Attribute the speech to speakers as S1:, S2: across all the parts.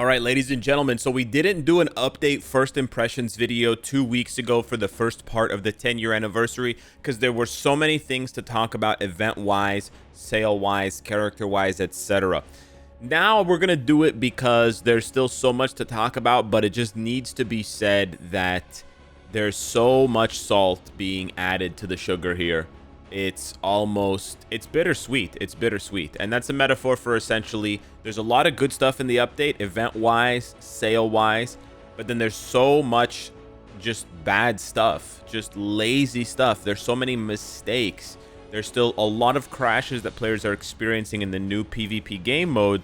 S1: right, ladies and gentlemen, so we didn't do an update first impressions video 2 weeks ago for the first part of the 10-year anniversary because there were so many things to talk about event-wise, sale-wise, character-wise, etc. Now we're going to do it because there's still so much to talk about, but it just needs to be said that there's so much salt being added to the sugar here. It's bittersweet. It's bittersweet. And that's a metaphor for essentially there's a lot of good stuff in the update, event-wise, sale-wise, but then there's so much just bad stuff, just lazy stuff. There's so many mistakes. There's still a lot of crashes that players are experiencing in the new PvP game mode,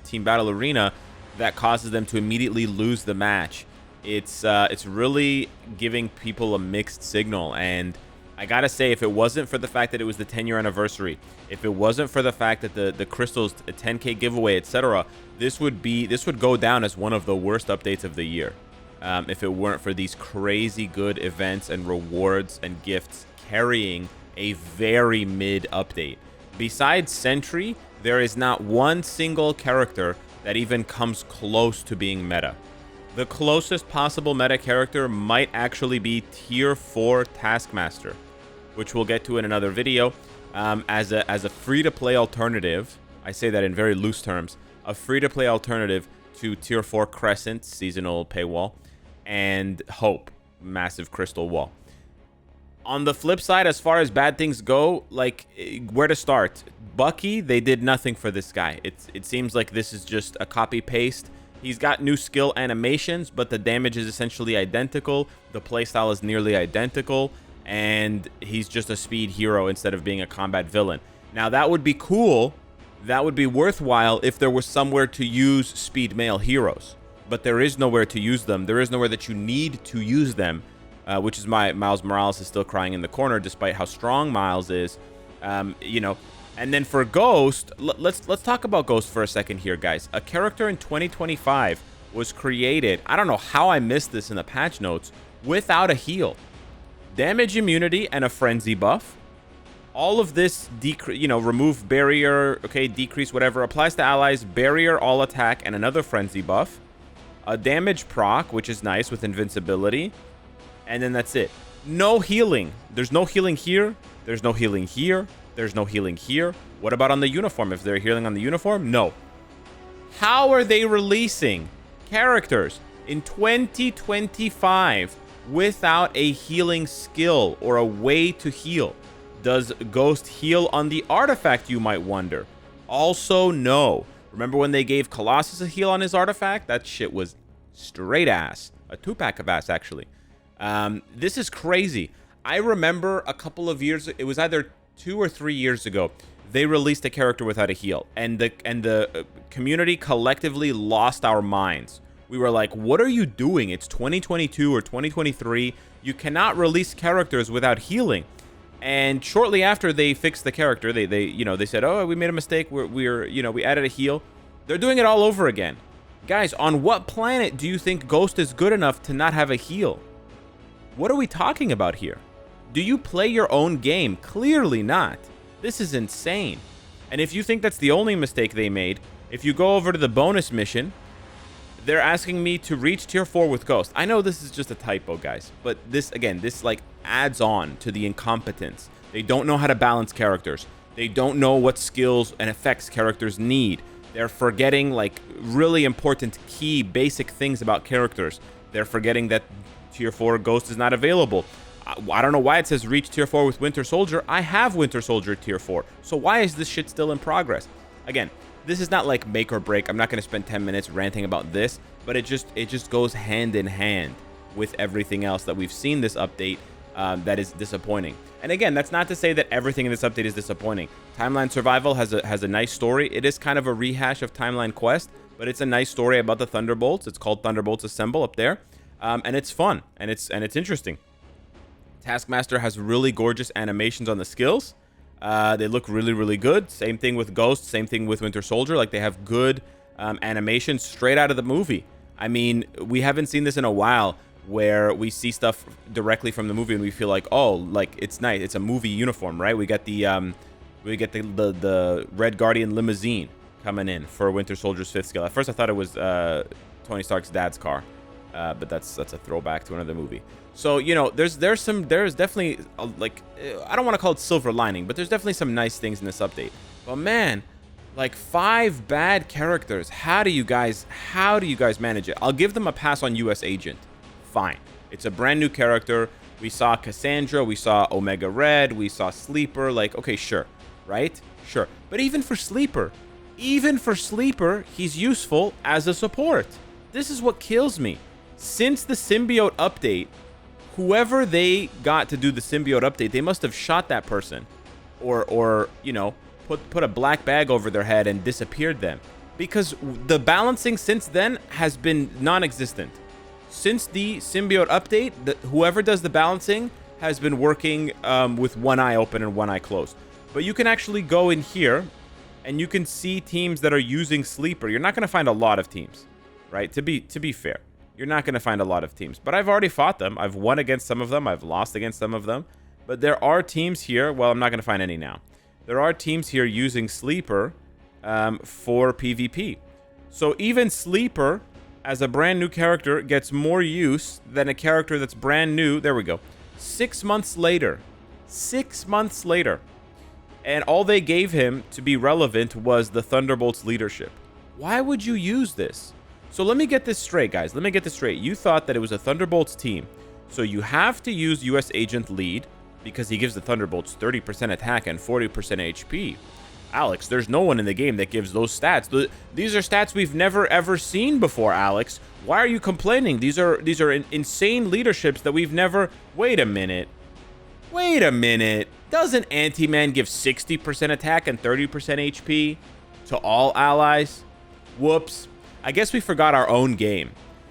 S1: Team Battle Arena, that causes them to immediately lose the match. It's really giving people a mixed signal, and I gotta say, if it wasn't for the fact that it was the 10-year anniversary, if it wasn't for the fact that the crystals, a 10K giveaway, etc., this would go down as one of the worst updates of the year. If it weren't for these crazy good events and rewards and gifts carrying a very mid update. Besides Sentry, there is not one single character that even comes close to being meta. The closest possible meta character might actually be Tier 4 Taskmaster, which we'll get to in another video, as a free-to-play alternative. I say that in very loose terms. A free-to-play alternative to Tier 4 Crescent, seasonal paywall, and Hope, massive crystal wall. On the flip side, as far as bad things go, like, where to start? Bucky, they did nothing for this guy. It seems like this is just a copy-paste. He's got new skill animations, but the damage is essentially identical. The playstyle is nearly identical. And he's just a speed hero instead of being a combat villain. Now, that would be cool. That would be worthwhile if there was somewhere to use speed male heroes. But there is nowhere to use them. There is nowhere that you need to use them, which is why Miles Morales is still crying in the corner, despite how strong Miles is. You know. And then for Ghost, let's talk about Ghost for a second here, guys. A character in 2025 was created, I don't know how I missed this in the patch notes, without a heal. Damage immunity and a frenzy buff. All of this remove barrier, okay, decrease whatever, applies to allies, barrier, all attack, and another frenzy buff. A damage proc, which is nice with invincibility. And then that's it. No healing. There's no healing here. There's no healing here. There's no healing here. What about on the uniform? If they're healing on the uniform? No. How are they releasing characters in 2025 without a healing skill or a way to heal? Does Ghost heal on the artifact, you might wonder? Also, no. Remember when they gave Colossus a heal on his artifact? That shit was straight ass. A 2-pack of ass, actually. This is crazy. I remember a couple of years, it was either 2 or 3 years ago, they released a character without a heal, and the community collectively lost our minds. We were like, what are you doing? It's 2022 or 2023. You cannot release characters without healing. And shortly after they fixed the character, they said, oh, we made a mistake. We added a heal. They're doing it all over again. Guys, on what planet do you think Ghost is good enough to not have a heal? What are we talking about here? Do you play your own game? Clearly not. This is insane. And if you think that's the only mistake they made, if you go over to the bonus mission, they're asking me to reach tier 4 with Ghost. I know this is just a typo, guys, but this like adds on to the incompetence. They don't know how to balance characters. They don't know what skills and effects characters need. They're forgetting like really important key basic things about characters. They're forgetting that tier 4 Ghost is not available. I don't know why it says reach tier 4 with Winter Soldier. I have Winter Soldier tier 4. So why is this shit still in progress? Again, this is not like make or break. I'm not going to spend 10 minutes ranting about this, but it just goes hand in hand with everything else that we've seen this update that is disappointing. And again, that's not to say that everything in this update is disappointing. Timeline Survival has a nice story. It is kind of a rehash of Timeline Quest, but it's a nice story about the Thunderbolts. It's called Thunderbolts Assemble up there, and it's fun and it's interesting. Taskmaster has really gorgeous animations on the skills. They look really, really good. Same thing with Ghost. Same thing with Winter Soldier. Like, they have good animations straight out of the movie. I mean, we haven't seen this in a while where we see stuff directly from the movie and we feel like, oh, like, it's nice. It's a movie uniform, right? We got the Red Guardian limousine. coming in for Winter Soldier's 5th skill. At first, I thought it was Tony Stark's dad's car, but that's a throwback to another movie. So, you know, there's definitely like, I don't want to call it silver lining, but there's definitely some nice things in this update. But man, like 5 bad characters. How do you guys manage it? I'll give them a pass on US Agent. Fine. It's a brand new character. We saw Cassandra, we saw Omega Red, we saw Sleeper. Like, okay, sure, right? Sure. But even for Sleeper, he's useful as a support. This is what kills me. Since the symbiote update, whoever they got to do the symbiote update, they must have shot that person, or you know, put a black bag over their head and disappeared them, because the balancing since then has been non-existent. Since the symbiote update, whoever does the balancing has been working with one eye open and one eye closed. But you can actually go in here and you can see teams that are using Sleeper. You're not going to find a lot of teams, right? To be fair, you're not going to find a lot of teams. But I've already fought them. I've won against some of them. I've lost against some of them. But there are teams here. Well, I'm not going to find any now. There are teams here using Sleeper for PvP. So even Sleeper, as a brand new character, gets more use than a character that's brand new. There we go. 6 months later. 6 months later. And all they gave him to be relevant was the Thunderbolts leadership. Why would you use this? So let me get this straight, guys. Let me get this straight. You thought that it was a Thunderbolts team. So you have to use US Agent lead because he gives the Thunderbolts 30% attack and 40% HP. Alex, there's no one in the game that gives those stats. These are stats we've never ever seen before, Alex. Why are you complaining? These are insane leaderships that we've never... Wait a minute. Wait a minute. Doesn't Anti-Man give 60% attack and 30% HP to all allies? Whoops. I guess we forgot our own game.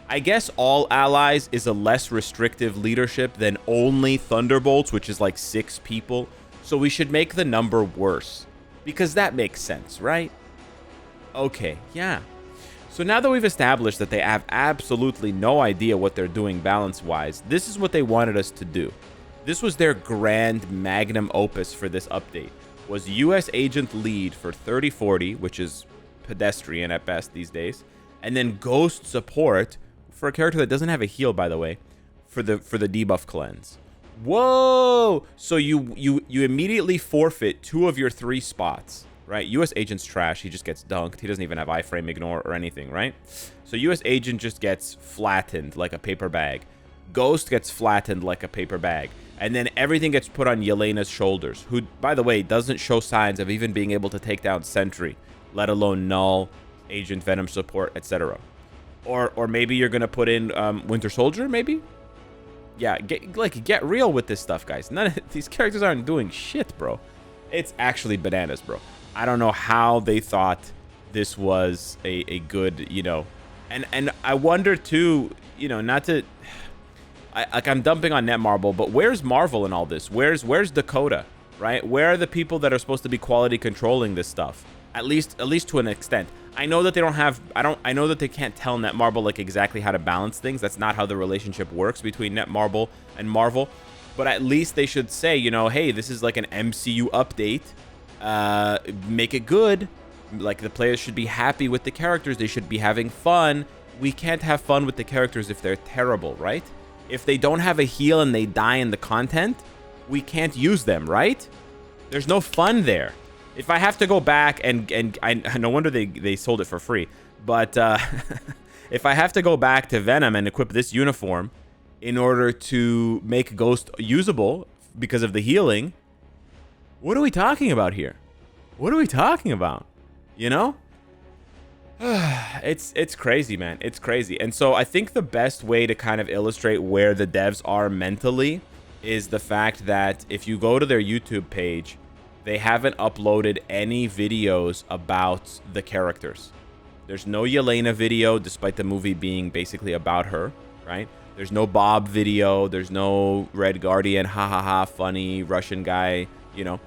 S1: I guess all allies is a less restrictive leadership than only Thunderbolts, which is like 6 people. So we should make the number worse. Because that makes sense, right? Okay, yeah. So now that we've established that they have absolutely no idea what they're doing balance-wise, this is what they wanted us to do. This was their grand magnum opus for this update, was US Agent lead for 30-40, which is pedestrian at best these days, and then Ghost support for a character that doesn't have a heal, by the way, for the debuff cleanse. Whoa! So you immediately forfeit 2 of your 3 spots, right? US Agent's trash. He just gets dunked. He doesn't even have iframe ignore or anything, right? So US Agent just gets flattened like a paper bag. Ghost gets flattened like a paper bag. And then everything gets put on Yelena's shoulders, who, by the way, doesn't show signs of even being able to take down Sentry, let alone Null, Agent Venom support, etc. Or maybe you're going to put in Winter Soldier, maybe? Yeah, get real with this stuff, guys. None of these characters aren't doing shit, bro. It's actually bananas, bro. I don't know how they thought this was a good, you know. And I wonder too, you know, not to I'm dumping on Netmarble, but where's Marvel in all this? Where's Dakota, right? Where are the people that are supposed to be quality controlling this stuff? At least to an extent. I know that they don't have, I know that they can't tell Netmarble like exactly how to balance things. That's not how the relationship works between Netmarble and Marvel. But at least they should say, you know, hey, this is like an MCU update. Make it good. Like, the players should be happy with the characters. They should be having fun. We can't have fun with the characters if they're terrible, right? If they don't have a heal and they die in the content, we can't use them, right? There's no fun there. If I have to go back and no wonder they sold it for free, but if I have to go back to Venom and equip this uniform in order to make Ghost usable because of the healing, what are we talking about here? What are we talking about? You know? It's crazy, man. It's crazy. And so I think the best way to kind of illustrate where the devs are mentally is the fact that if you go to their YouTube page, they haven't uploaded any videos about the characters. There's no Yelena video, despite the movie being basically about her, right? There's no Bob video. There's no Red Guardian, ha ha ha, funny Russian guy, you know.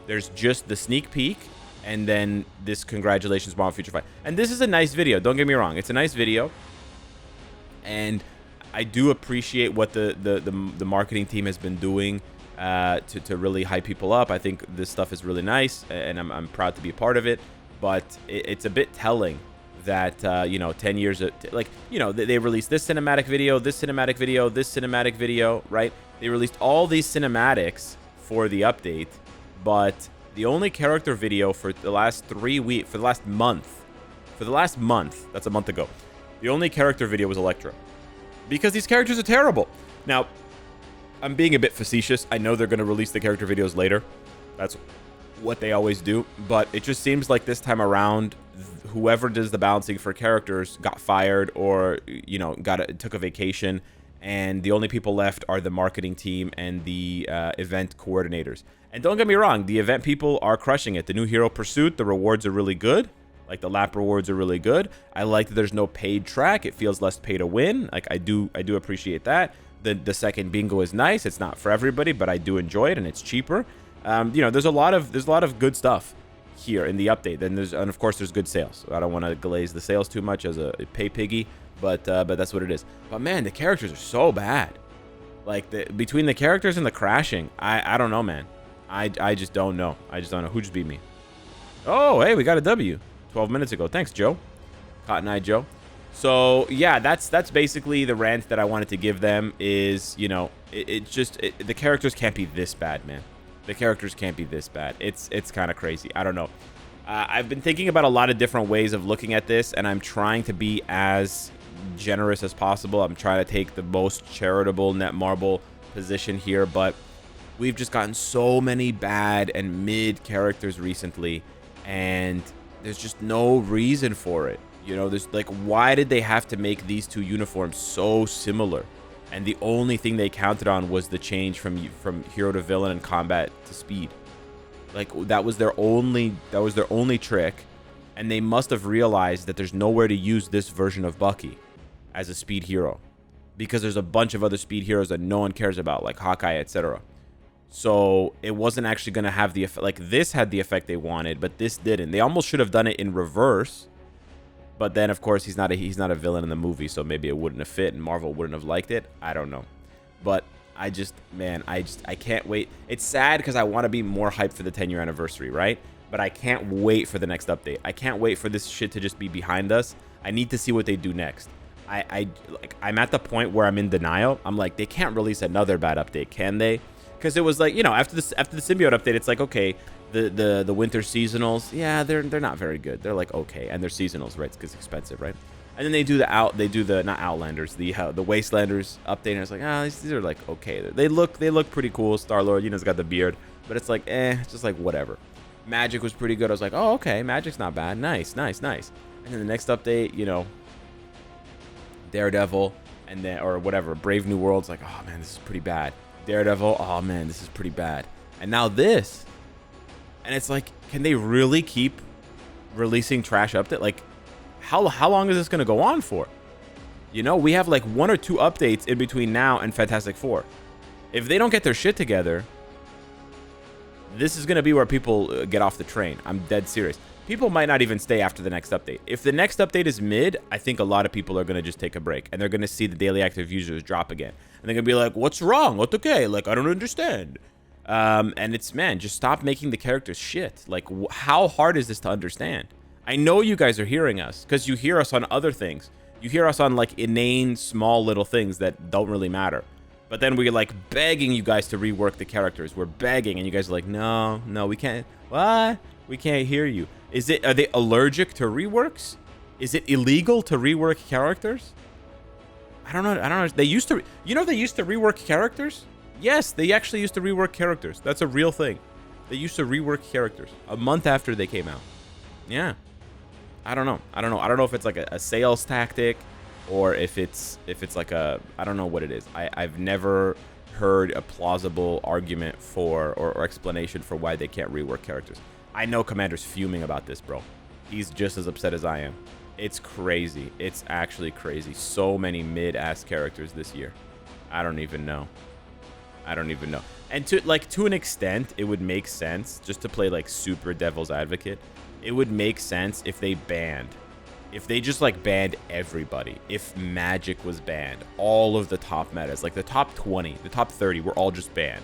S1: There's just the sneak peek and then this congratulations Marvel Future Fight. And this is a nice video, don't get me wrong. It's a nice video. And I do appreciate what the marketing team has been doing to really hype people up. I think this stuff is really nice, and I'm proud to be a part of it. but it's a bit telling that, you know, 10 years, like, you know, they released this cinematic video, this cinematic video, this cinematic video, right? They released all these cinematics for the update, but the only character video for the last 3 weeks, for the last month, that's a month ago, the only character video was Elektra. Because these characters are terrible. Now, I'm being a bit facetious. I know they're going to release the character videos later. That's what they always do. But it just seems like this time around, whoever does the balancing for characters got fired or, you know, took a vacation. And the only people left are the marketing team and the event coordinators. And don't get me wrong, the event people are crushing it. The new hero pursuit, the rewards are really good. Like, the lap rewards are really good. I like that there's no paid track. It feels less pay to win. Like, I do appreciate that. The second bingo is nice. It's not for everybody, but I do enjoy it, and it's cheaper. You know, there's a lot of good stuff here in the update. And of course there's good sales. I don't want to glaze the sales too much as a pay piggy, but that's what it is. But man, the characters are so bad. Like, between the characters and the crashing, I don't know, man. I just don't know. I just don't know. Who just beat me? Oh, hey, we got a W 12 minutes ago. Thanks, Joe. Cotton Eye Joe. So yeah, that's basically the rant that I wanted to give them. Is, you know, the characters can't be this bad, man. The characters can't be this bad. It's kind of crazy. I don't know. I've been thinking about a lot of different ways of looking at this, and I'm trying to be as generous as possible. I'm trying to take the most charitable Netmarble position here, but we've just gotten so many bad and mid characters recently, and there's just no reason for it. You know, there's like, why did they have to make these two uniforms so similar? And the only thing they counted on was the change from hero to villain and combat to speed. Like, that was their only trick. And they must have realized that there's nowhere to use this version of Bucky as a speed hero, because there's a bunch of other speed heroes that no one cares about, like Hawkeye, etc. So it wasn't actually going to have the effect. Like, this had the effect they wanted, but this didn't. They almost should have done it in reverse. But then, of course, he's not a villain in the movie, so maybe it wouldn't have fit, and Marvel wouldn't have liked it. I don't know. But I can't wait. It's sad because I want to be more hyped for the 10-year anniversary, right? But I can't wait for the next update. I can't wait for this shit to just be behind us. I need to see what they do next. I'm at the point where I'm in denial. I'm like, they can't release another bad update, can they? Because it was like, you know, after the symbiote update, it's like, okay, the winter seasonals, yeah, they're not very good. They're like, okay, and they're seasonals, right? Because it's expensive, right? And then they do not Outlanders, the Wastelanders update, and it's like, these are like okay. They look pretty cool. Star-Lord, you know, has got the beard, but it's like, it's just like whatever. Magic was pretty good. I was like, oh, okay, Magic's not bad. Nice. And then the next update, you know, Daredevil, and then, or whatever, Brave New World's like, oh man, this is pretty bad. Daredevil, oh man, this is pretty bad. And now this. And it's like, can they really keep releasing trash update? Like, how long is this going to go on for? You know, we have like 1 or 2 updates in between now and Fantastic Four. If they don't get their shit together, this is going to be where people get off the train. I'm dead serious. People might not even stay after the next update. If the next update is mid, I think a lot of people are going to just take a break, and they're going to see the daily active users drop again. And they're going to be like, what's wrong? What's okay? Like, I don't understand. And it's, man, just stop making the characters shit. Like, how hard is this to understand? I know you guys are hearing us, because you hear us on other things. You hear us on, like, inane, small little things that don't really matter. But then we're, like, begging you guys to rework the characters. We're begging, and you guys are like, no, we can't. What? We can't hear you. Are they allergic to reworks? Is it illegal to rework characters? I don't know. They used to, they used to rework characters? Yes, they actually used to rework characters. That's a real thing. They used to rework characters a month after they came out. Yeah. I don't know. I don't know if it's like a sales tactic, or if it's like a, I don't know what it is. I've never heard a plausible argument for or explanation for why they can't rework characters. I know Commander's fuming about this, bro. He's just as upset as I am. It's crazy. It's actually crazy. So many mid-ass characters this year. I don't even know. And to an extent, it would make sense just to play like super devil's advocate. It would make sense if they just like banned everybody. If Magic was banned, all of the top metas, like the top 20, the top 30 were all just banned,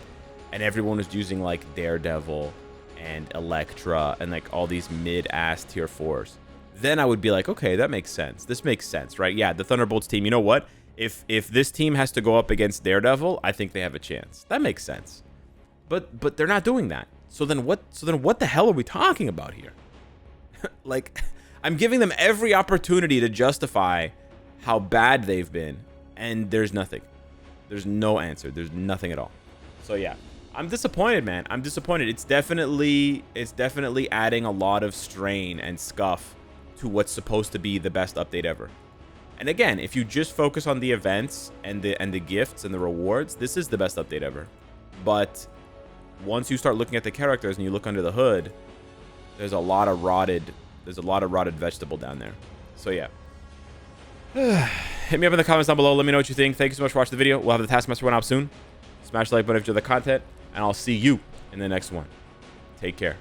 S1: and everyone was using like Daredevil and Electra and like all these mid-ass tier 4s, then I would be like, okay, that makes sense. This makes sense, right? Yeah, the Thunderbolts team, you know what? If this team has to go up against Daredevil, I think they have a chance. That makes sense. But they're not doing that. So then what the hell are we talking about here? Like, I'm giving them every opportunity to justify how bad they've been, and there's nothing. There's no answer. There's nothing at all. So yeah, I'm disappointed, man. I'm disappointed. It's definitely adding a lot of strain and scuff to what's supposed to be the best update ever. And again, if you just focus on the events and the gifts and the rewards, this is the best update ever. But once you start looking at the characters and you look under the hood, there's a lot of rotted vegetable down there. So yeah. Hit me up in the comments down below. Let me know what you think. Thank you so much for watching the video. We'll have the Taskmaster one out soon. Smash the like button if you enjoy the content, and I'll see you in the next one. Take care.